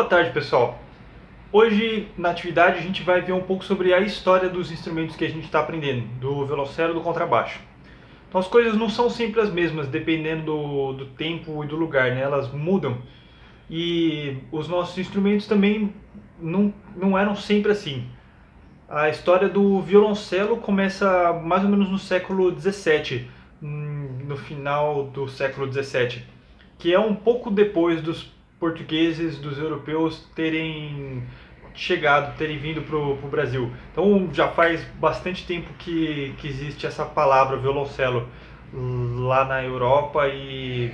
Boa tarde, pessoal. Hoje, na atividade, a gente vai ver um pouco sobre a história dos instrumentos que a gente está aprendendo, do violoncelo e do contrabaixo. Então, as coisas não são sempre as mesmas, dependendo do tempo e do lugar, né? Elas mudam. E os nossos instrumentos também não eram sempre assim. A história do violoncelo começa mais ou menos no século XVII, no final do século XVII, que é um pouco depois dos portugueses, dos europeus terem chegado, terem vindo para o Brasil. Então já faz bastante tempo que existe essa palavra violoncelo lá na Europa e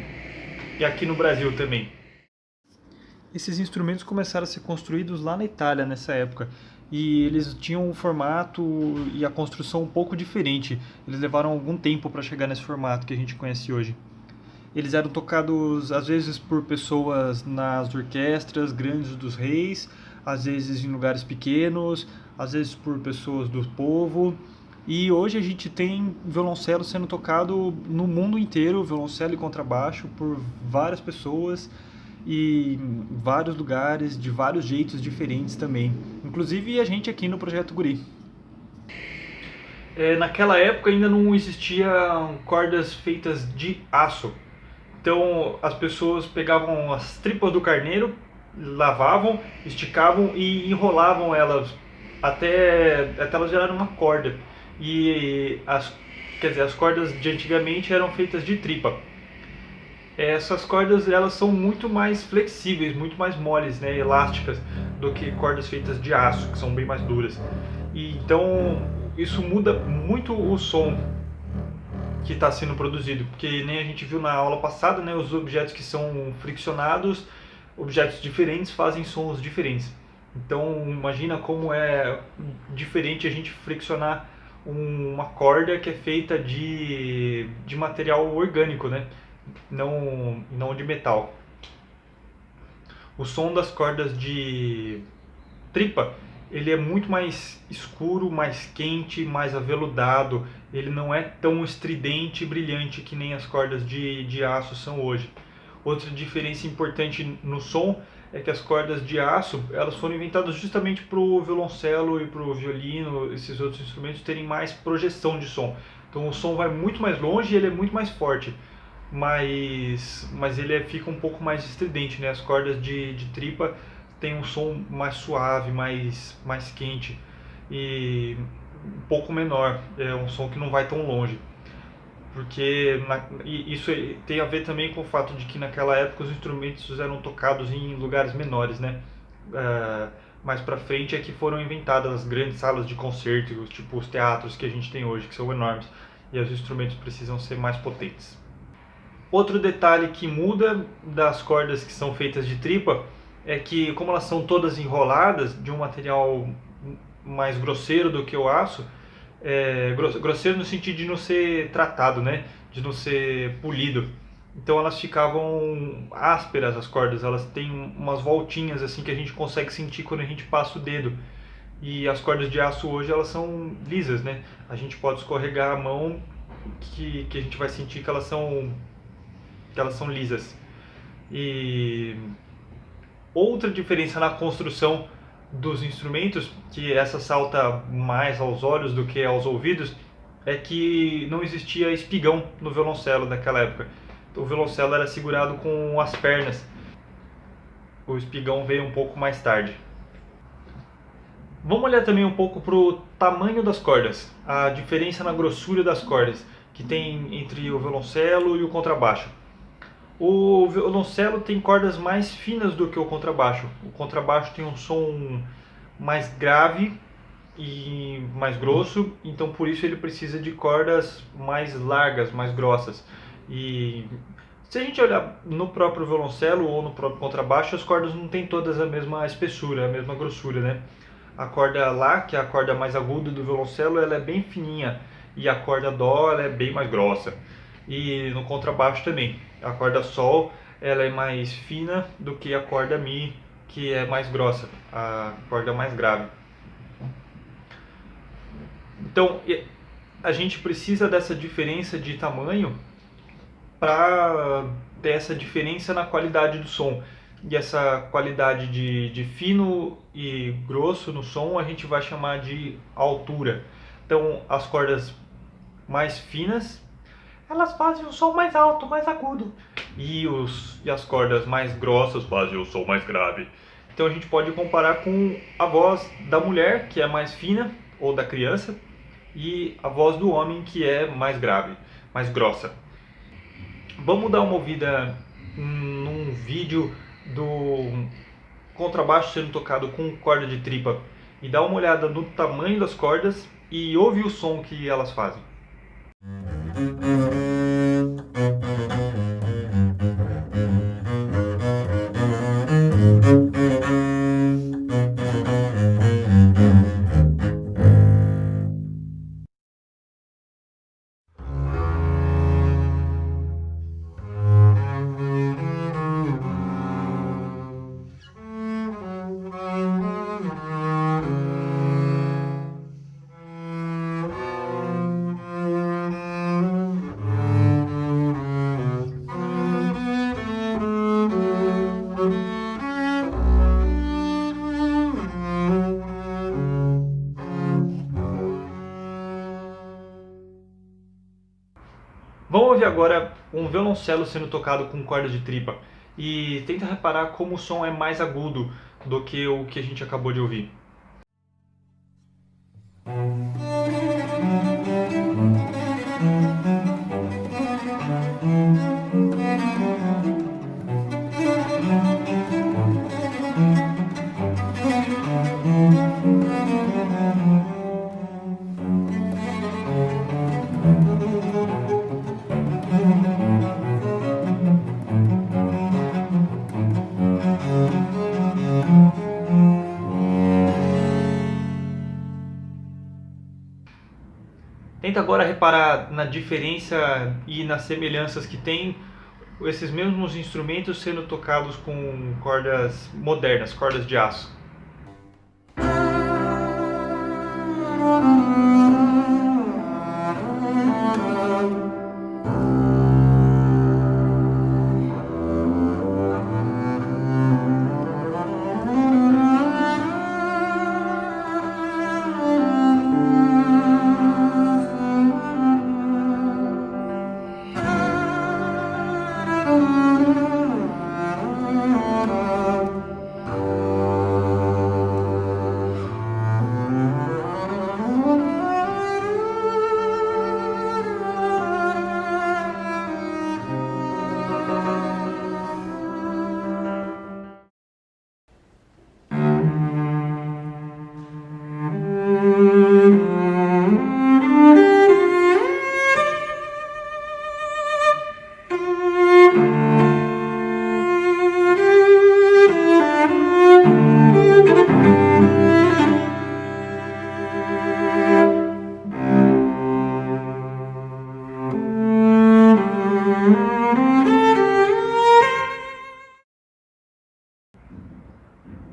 aqui no Brasil também. Esses instrumentos começaram a ser construídos lá na Itália nessa época. E eles tinham um formato e a construção um pouco diferente. Eles levaram algum tempo para chegar nesse formato que a gente conhece hoje. Eles eram tocados às vezes por pessoas nas orquestras grandes dos reis, às vezes em lugares pequenos, às vezes por pessoas do povo. E hoje a gente tem violoncelo sendo tocado no mundo inteiro, violoncelo e contrabaixo, por várias pessoas e em vários lugares, de vários jeitos diferentes também. Inclusive a gente aqui no Projeto Guri. Naquela época ainda não existiam cordas feitas de aço. Então as pessoas pegavam as tripas do carneiro, lavavam, esticavam e enrolavam elas até elas gerarem uma corda. E as cordas de antigamente eram feitas de tripa. Essas cordas elas são muito mais flexíveis, muito mais moles, né, elásticas, do que cordas feitas de aço, que são bem mais duras. E então isso muda muito o som que está sendo produzido, porque nem a gente viu na aula passada, né, os objetos que são friccionados, objetos diferentes fazem sons diferentes. Então imagina como é diferente a gente friccionar uma corda que é feita de material orgânico, né? Não de metal. O som das cordas de tripa, ele é muito mais escuro, mais quente, mais aveludado. Ele não é tão estridente e brilhante que nem as cordas de aço são hoje. Outra diferença importante no som é que as cordas de aço elas foram inventadas justamente para o violoncelo e para o violino, esses outros instrumentos terem mais projeção de som. Então o som vai muito mais longe e ele é muito mais forte, mas ele fica um pouco mais estridente, né? As cordas de tripa têm um som mais suave, mais quente e um pouco menor, é um som que não vai tão longe. E isso tem a ver também com o fato de que naquela época os instrumentos eram tocados em lugares menores, né? Mais pra frente é que foram inventadas as grandes salas de concerto, tipo os teatros que a gente tem hoje, que são enormes, e os instrumentos precisam ser mais potentes. Outro detalhe que muda das cordas que são feitas de tripa é que, como elas são todas enroladas de um material mais grosseiro do que o aço, grosseiro no sentido de não ser tratado, né? De não ser polido. Então elas ficavam ásperas as cordas, elas têm umas voltinhas assim que a gente consegue sentir quando a gente passa o dedo. E as cordas de aço hoje elas são lisas, né? A gente pode escorregar a mão que a gente vai sentir que elas são lisas. E outra diferença na construção dos instrumentos, que essa salta mais aos olhos do que aos ouvidos, é que não existia espigão no violoncelo naquela época. O violoncelo era segurado com as pernas. O espigão veio um pouco mais tarde. Vamos olhar também um pouco para o tamanho das cordas, a diferença na grossura das cordas que tem entre o violoncelo e o contrabaixo. O violoncelo tem cordas mais finas do que o contrabaixo. O contrabaixo tem um som mais grave e mais grosso, então por isso ele precisa de cordas mais largas, mais grossas. E se a gente olhar no próprio violoncelo ou no próprio contrabaixo, as cordas não têm todas a mesma espessura, a mesma grossura, né? A corda Lá, que é a corda mais aguda do violoncelo, ela é bem fininha, e a corda Dó ela é bem mais grossa. E no contrabaixo também. A corda Sol ela é mais fina do que a corda Mi, que é mais grossa, a corda mais grave. Então a gente precisa dessa diferença de tamanho para ter essa diferença na qualidade do som. e essa qualidade de fino e grosso no som a gente vai chamar de altura. Então, as cordas mais finas, elas fazem o som mais alto, mais agudo. E as cordas mais grossas fazem o som mais grave. Então a gente pode comparar com a voz da mulher, que é mais fina, ou da criança, e a voz do homem, que é mais grave, mais grossa. Vamos dar uma ouvida num vídeo do contrabaixo sendo tocado com corda de tripa e dar uma olhada no tamanho das cordas e ouve o som que elas fazem. Vamos ouvir agora um violoncelo sendo tocado com corda de tripa e tenta reparar como o som é mais agudo do que o que a gente acabou de ouvir. Tenta agora reparar na diferença e nas semelhanças que tem esses mesmos instrumentos sendo tocados com cordas modernas, cordas de aço.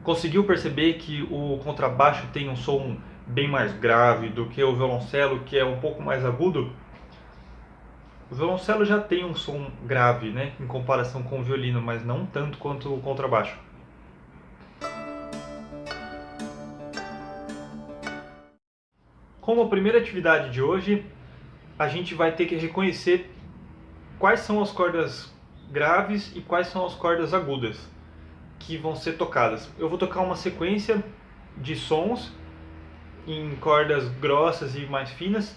Conseguiu perceber que o contrabaixo tem um som bem mais grave do que o violoncelo, que é um pouco mais agudo? O violoncelo já tem um som grave, né, em comparação com o violino, mas não tanto quanto o contrabaixo. Como a primeira atividade de hoje, a gente vai ter que reconhecer quais são as cordas graves e quais são as cordas agudas que vão ser tocadas. Eu vou tocar uma sequência de sons em cordas grossas e mais finas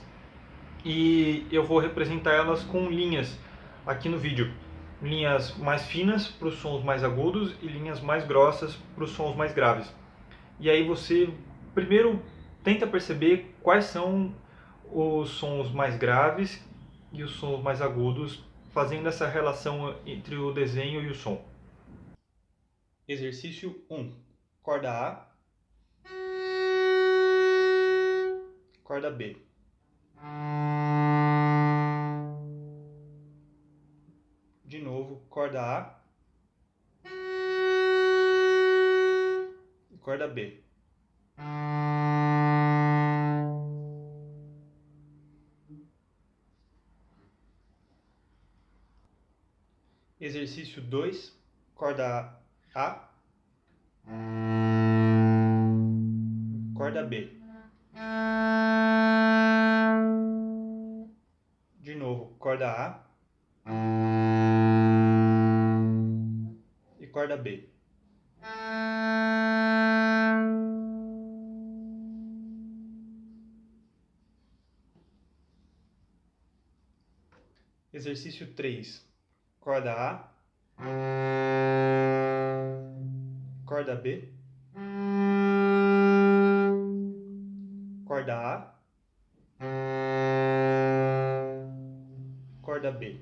e eu vou representar elas com linhas aqui no vídeo. Linhas mais finas para os sons mais agudos e linhas mais grossas para os sons mais graves. E aí você primeiro tenta perceber quais são os sons mais graves e os sons mais agudos, fazendo essa relação entre o desenho e o som. Exercício 1. Corda A, corda B. De novo, corda A e corda B. Exercício 2, corda A A, corda B. De novo, corda A e corda B. Exercício 3. Corda A, corda B, corda A, corda B.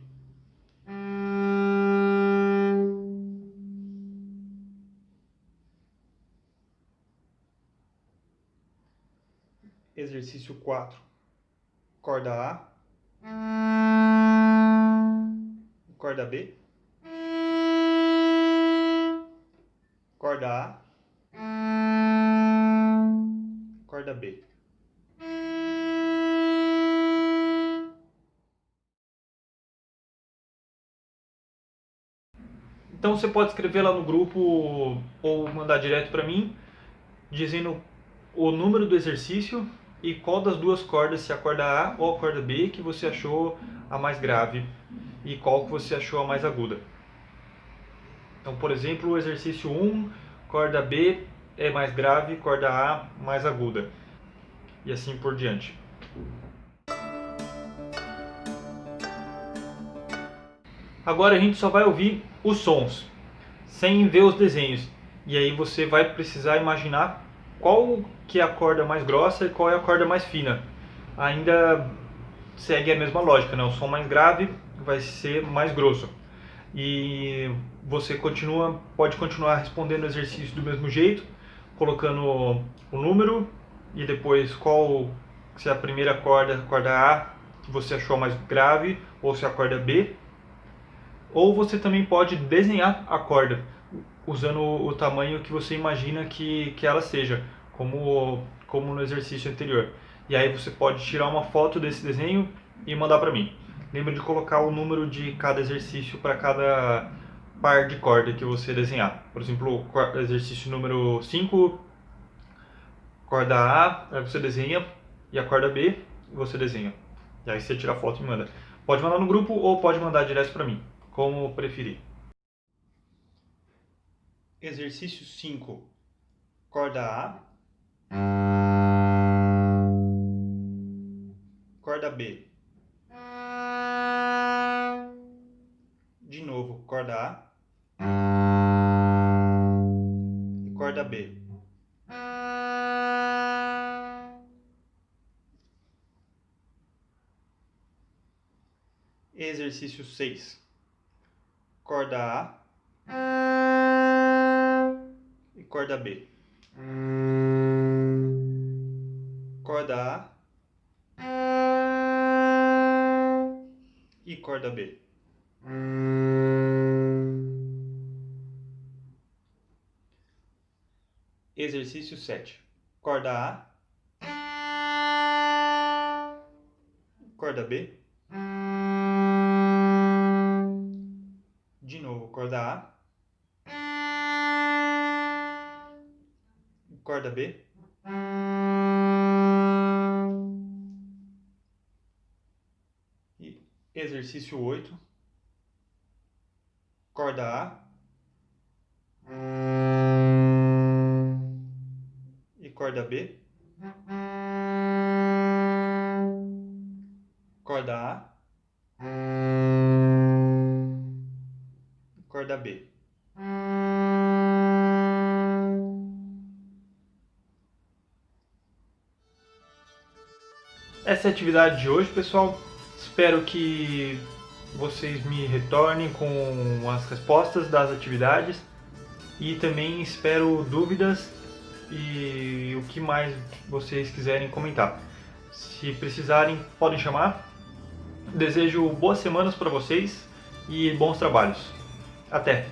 Exercício 4. Corda A, corda B, corda A, corda B. Então você pode escrever lá no grupo ou mandar direto para mim, dizendo o número do exercício e qual das duas cordas, se a corda A ou a corda B, que você achou a mais grave e qual que você achou a mais aguda. Então, por exemplo, o exercício 1, corda B é mais grave, corda A mais aguda. E assim por diante. Agora a gente só vai ouvir os sons, sem ver os desenhos. E aí você vai precisar imaginar qual que é a corda mais grossa e qual é a corda mais fina. Ainda segue a mesma lógica, né? O som mais grave vai ser mais grosso. E você pode continuar respondendo o exercício do mesmo jeito, colocando o número e depois se é a primeira corda, a corda A, que você achou mais grave, ou se é a corda B. Ou você também pode desenhar a corda, usando o tamanho que você imagina que ela seja, como no exercício anterior. E aí você pode tirar uma foto desse desenho e mandar para mim. Lembra de colocar o número de cada exercício para cada par de corda que você desenhar. Por exemplo, exercício número 5, corda A, aí você desenha, e a corda B, você desenha. E aí você tira a foto e manda. Pode mandar no grupo ou pode mandar direto para mim, como preferir. Exercício 5, corda A, corda B. De novo, corda A e corda B. Exercício 6, corda A e corda B. Corda A e corda B. Exercício 7, corda A, corda B. De novo, corda A, corda B. E exercício 8, corda A e corda B. Corda A, corda B. Essa é a atividade de hoje, pessoal. Espero que vocês me retornem com as respostas das atividades e também espero dúvidas e o que mais vocês quiserem comentar. Se precisarem, podem chamar. Desejo boas semanas para vocês e bons trabalhos. Até!